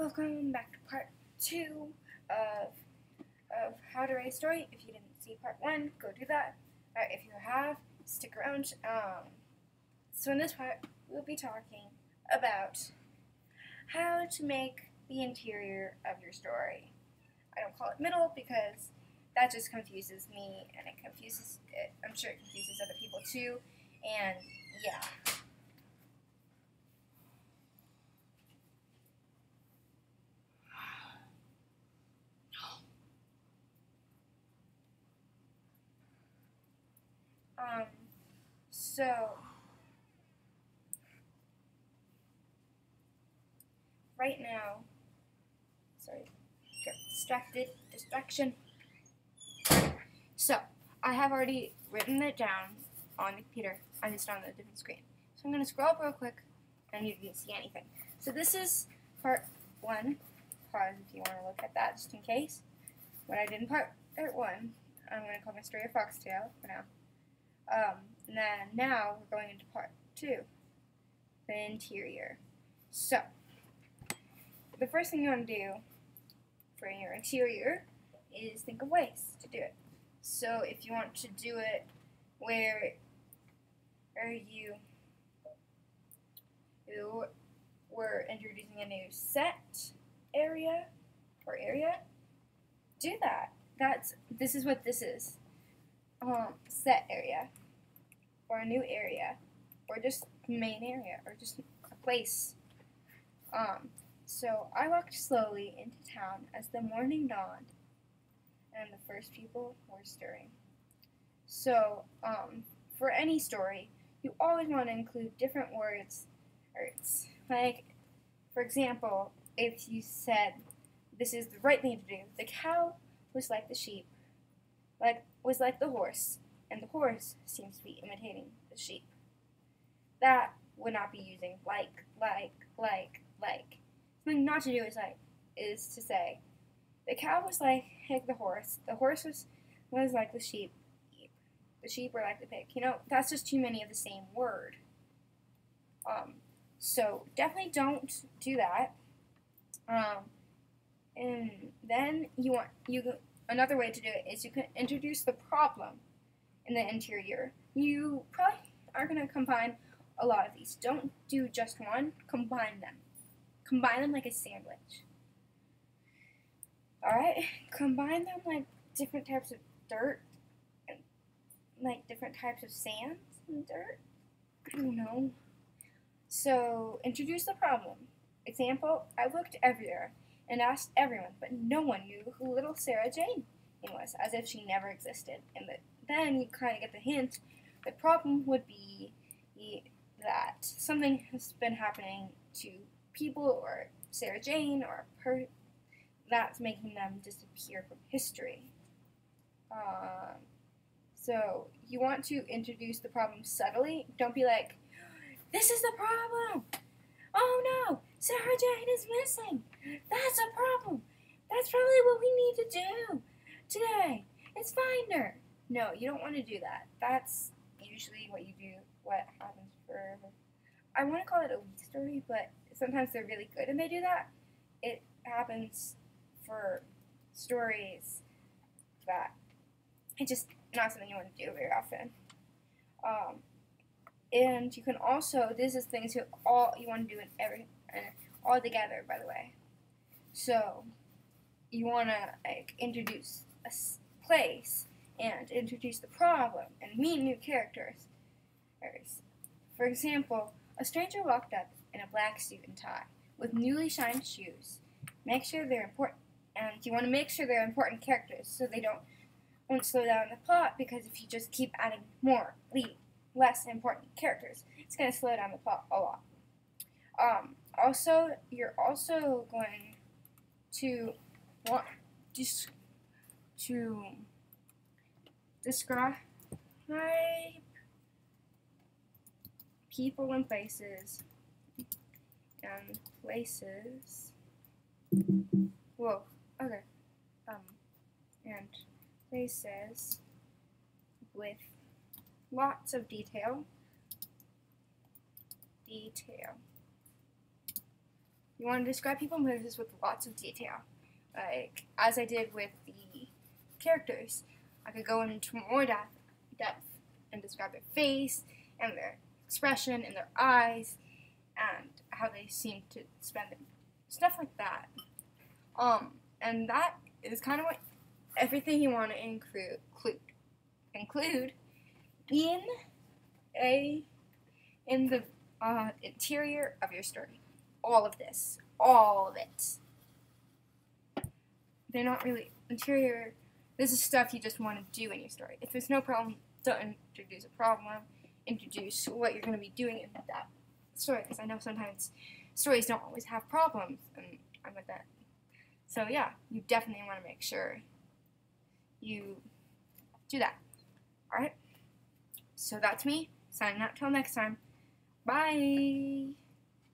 Welcome back to part 2 of How to Write a Story. If you didn't see part 1, go do that. If you have, stick around. So in this part, we'll be talking about how to make the interior of your story. I don't call it middle because that just confuses me, and I'm sure it confuses other people too, and yeah. So right now, sorry, distraction. So I have already written it down on the computer. I'm just on a different screen. So I'm going to scroll up real quick, and you didn't see anything. So this is part 1. Pause if you want to look at that, just in case. What I did in part 1, I'm going to call my story a foxtail for now. And then now we're going into part 2, the interior. So, the first thing you want to do for your interior is think of ways to do it. So, if you want to do it where you were introducing a new set area, do that. This is what this is. Set area, or a new area, or just main area, or just a place. So I walked slowly into town as the morning dawned, and the first people were stirring. So, for any story, you always want to include different words. Like, for example, if you said, this is the right thing to do, the cow was like the sheep, was like the horse, and the horse seems to be imitating the sheep. That would not be using like. Something not to do is to say, the cow was like the horse was like the sheep were like the pig. You know, that's just too many of the same word. So definitely don't do that. And then another way to do it is you can introduce the problem in the interior. You probably are going to combine a lot of these. Don't do just one, combine them. Combine them like a sandwich. Alright? Combine them like different types of dirt, and like different types of sand and dirt. I don't know. So, introduce the problem. Example, I looked everywhere and asked everyone, but no one knew who little Sarah Jane was, as if she never existed. And then you kind of get the hint. The problem would be that something has been happening to people or Sarah Jane or that's making them disappear from history. So you want to introduce the problem subtly. Don't be like, this is the problem. Oh no, Sarah Jane is missing. That's a problem. That's probably what we need to do today. It's find her. No, you don't want to do that. That's usually what happens for, I want to call it a weak story, but sometimes they're really good and they do that. It happens for stories that it's just not something you want to do very often. And you can also, this is things you want to do all together, by the way. So you want to introduce a place and introduce the problem and meet new characters. For example, a stranger walked up in a black suit and tie with newly shined shoes. Make sure they're important, and you want to make sure they're important characters so they won't slow down the plot, because if you just keep adding less important characters, it's going to slow down the plot a lot. Also, you're also going to want to describe people and places and places with lots of detail. You You want to describe people and places with lots of detail. Like, as I did with the characters, I could go into more depth and describe their face and their expression and their eyes and how they seem to spend it. Stuff like that. And that is kind of what everything you want to include in the interior of your story. All of this. All of it. They're not really interior. This is stuff you just want to do in your story. If there's no problem, don't introduce a problem. Introduce what you're going to be doing in that story. Because I know sometimes stories don't always have problems, and I'm with that. So yeah, you definitely want to make sure you do that. Alright? So that's me, signing out till next time. Bye!